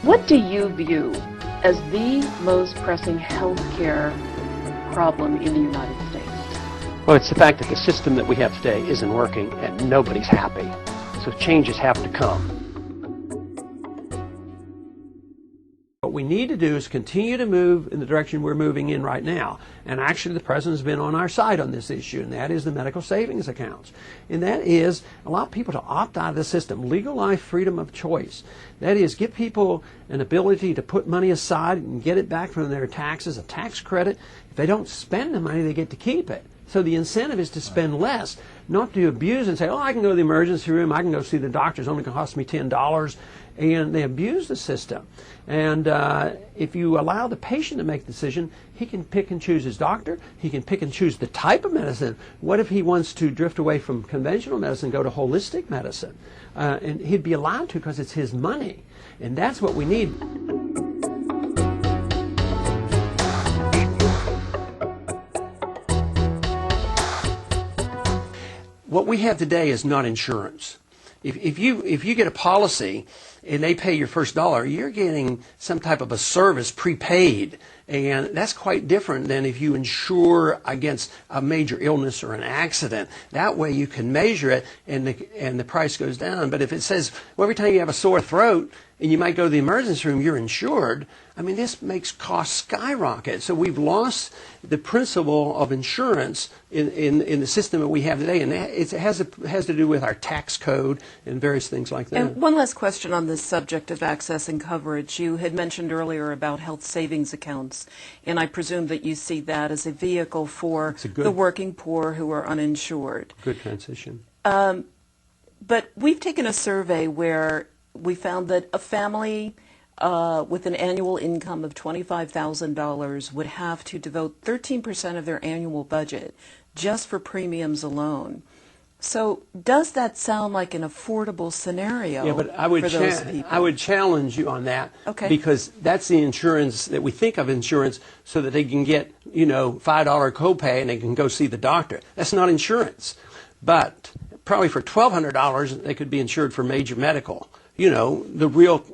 What do you view as the most pressing health care problem in the United States? Well, it's the fact that the system that we have today isn't working and nobody's happy. So changes have to come. What we need to do is continue to move in the direction we're moving in right now. And actually the President's been on our side on this issue, and that is the medical savings accounts. And that is allow people to opt out of the system, legalize freedom of choice. That is, give people an ability to put money aside and get it back from their taxes, a tax credit. If they don't spend the money, they get to keep it. So the incentive is to spend less, not to abuse and say, oh, I can go to the emergency room, I can go see the doctor, it's only going to cost me $10. And they abuse the system. And if you allow the patient to make the decision, he can pick and choose his doctor. He can pick and choose the type of medicine. What if he wants to drift away from conventional medicine, go to holistic medicine? And he'd be allowed to because it's his money. And that's what we need. What we have today is not insurance. If you get a policy and they pay your first dollar, you're getting some type of a service prepaid. And that's quite different than if you insure against a major illness or an accident. That way you can measure it and the price goes down. But if it says, well, every time you have a sore throat and you might go to the emergency room, you're insured, I mean, this makes costs skyrocket. So we've lost the principle of insurance in the system that we have today. And it has to do with our tax code and various things like that. And one last question on this subject of access and coverage. You had mentioned earlier about health savings accounts, and I presume that you see that as a vehicle for the working poor who are uninsured. Good transition. But we've taken a survey where we found that a family with an annual income of $25,000 would have to devote 13% of their annual budget just for premiums alone. So does that sound like an affordable scenario for those people? I would challenge you on that, okay, because that's the insurance that we think of insurance so that they can get, $5 copay and they can go see the doctor. That's not insurance. But probably for $1,200 they could be insured for major medical, the real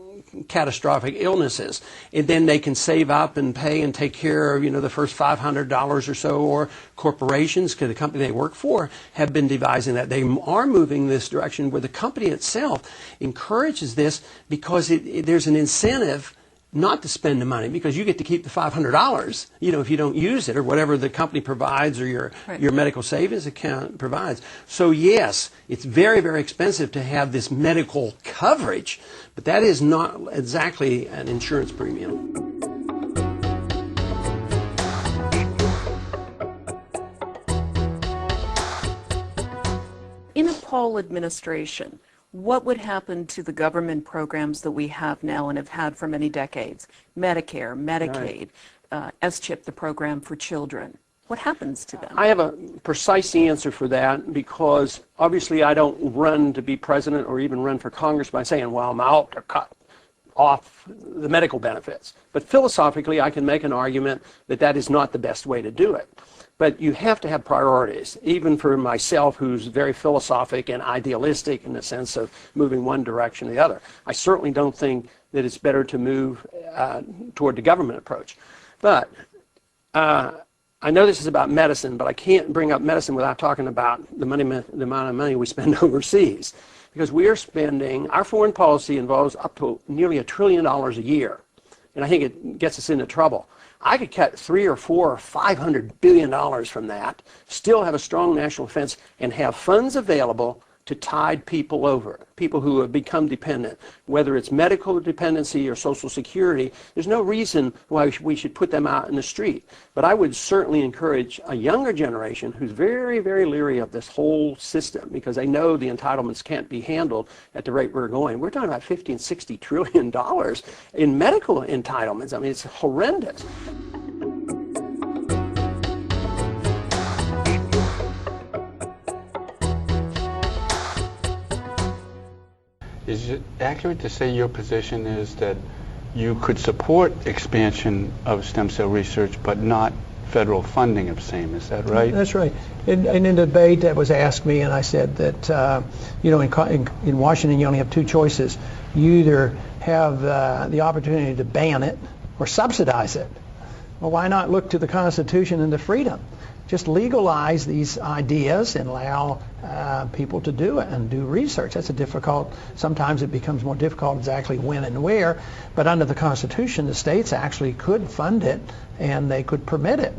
catastrophic illnesses, and then they can save up and pay and take care of the first $500 or so. Or corporations, because the company they work for have been devising that. They are moving this direction where the company itself encourages this because there's an incentive not to spend the money, because you get to keep the $500, if you don't use it, or whatever the company provides or your medical savings account provides. So yes, it's very, very expensive to have this medical coverage, but that is not exactly an insurance premium. In a Paul administration, what would happen to the government programs that we have now and have had for many decades? Medicare, Medicaid, S-CHIP, the program for children. What happens to them? I have a precise answer for that, because obviously I don't run to be president or even run for Congress by saying, well, I'm out to cut off the medical benefits. But philosophically, I can make an argument that that is not the best way to do it. But you have to have priorities, even for myself, who's very philosophic and idealistic in the sense of moving one direction or the other. I certainly don't think that it's better to move toward the government approach. But I know this is about medicine, but I can't bring up medicine without talking about the amount of money we spend overseas. Because we are spending, our foreign policy involves up to nearly $1 trillion a year. And I think it gets us into trouble. I could cut $300 or $400 or $500 billion from that, still have a strong national defense, and have funds available to tide people over, people who have become dependent, whether it's medical dependency or Social Security. There's no reason why we should put them out in the street. But I would certainly encourage a younger generation who's very, very leery of this whole system, because they know the entitlements can't be handled at the rate we're going. We're talking about $50 and $60 trillion in medical entitlements. I mean, it's horrendous. Is it accurate to say your position is that you could support expansion of stem cell research but not federal funding of same? Is that right? That's right. In a debate that was asked me, and I said that, in Washington you only have two choices. You either have the opportunity to ban it or subsidize it. Well, why not look to the Constitution and the freedom? Just legalize these ideas and allow people to do it and do research. That's a difficult, sometimes it becomes more difficult exactly when and where, but under the Constitution, the states actually could fund it and they could permit it.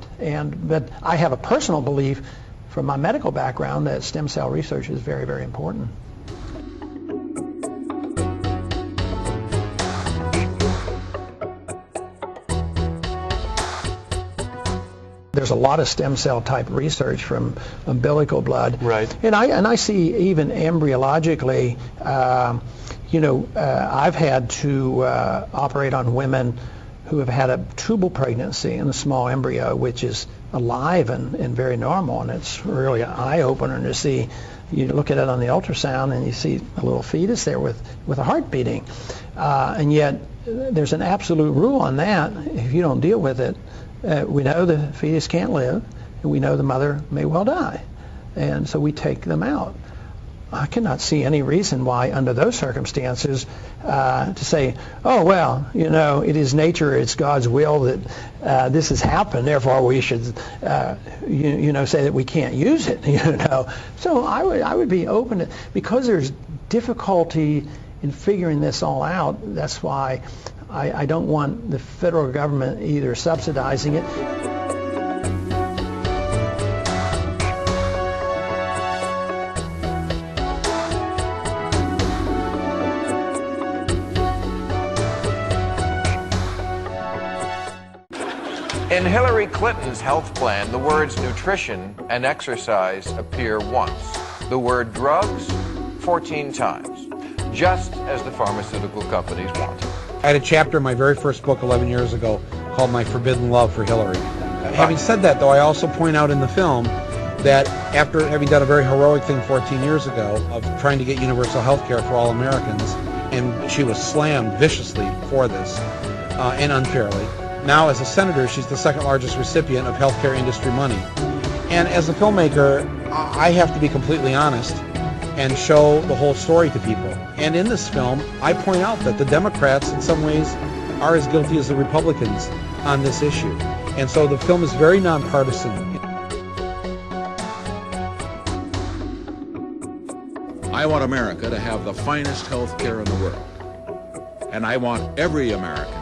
But I have a personal belief from my medical background that stem cell research is very, very important. There's a lot of stem cell type research from umbilical blood, right? And I see even embryologically, I've had to operate on women who have had a tubal pregnancy and a small embryo, which is alive and very normal, and it's really an eye opener to see. You look at it on the ultrasound and you see a little fetus there with a heart beating, and yet there's an absolute rule on that. If you don't deal with it, we know the fetus can't live, and we know the mother may well die, and so we take them out. I cannot see any reason why, under those circumstances, to say, oh, well, it is nature, it's God's will that this has happened, therefore we should, say that we can't use it, So I would be open to, because there's difficulty in figuring this all out. That's why I don't want the federal government either subsidizing it. In Hillary Clinton's health plan, the words nutrition and exercise appear once. The word drugs, 14 times, just as the pharmaceutical companies want. I had a chapter in my very first book 11 years ago called My Forbidden Love for Hillary. Having said that, though, I also point out in the film that after having done a very heroic thing 14 years ago of trying to get universal health care for all Americans, and she was slammed viciously for this, and unfairly, now as a senator, she's the second largest recipient of healthcare industry money. And as a filmmaker, I have to be completely honest and show the whole story to people. And in this film, I point out that the Democrats, in some ways, are as guilty as the Republicans on this issue. And so the film is very nonpartisan. I want America to have the finest health care in the world. And I want every American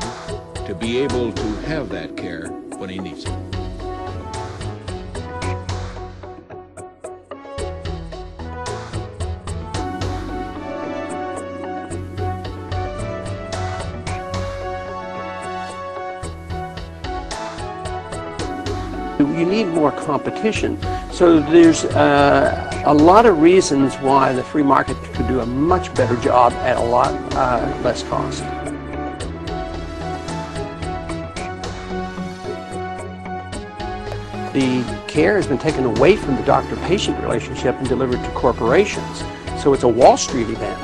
to be able to have that care when he needs it. You need more competition. So there's a lot of reasons why the free market could do a much better job at a lot less cost. The care has been taken away from the doctor-patient relationship and delivered to corporations. So it's a Wall Street event.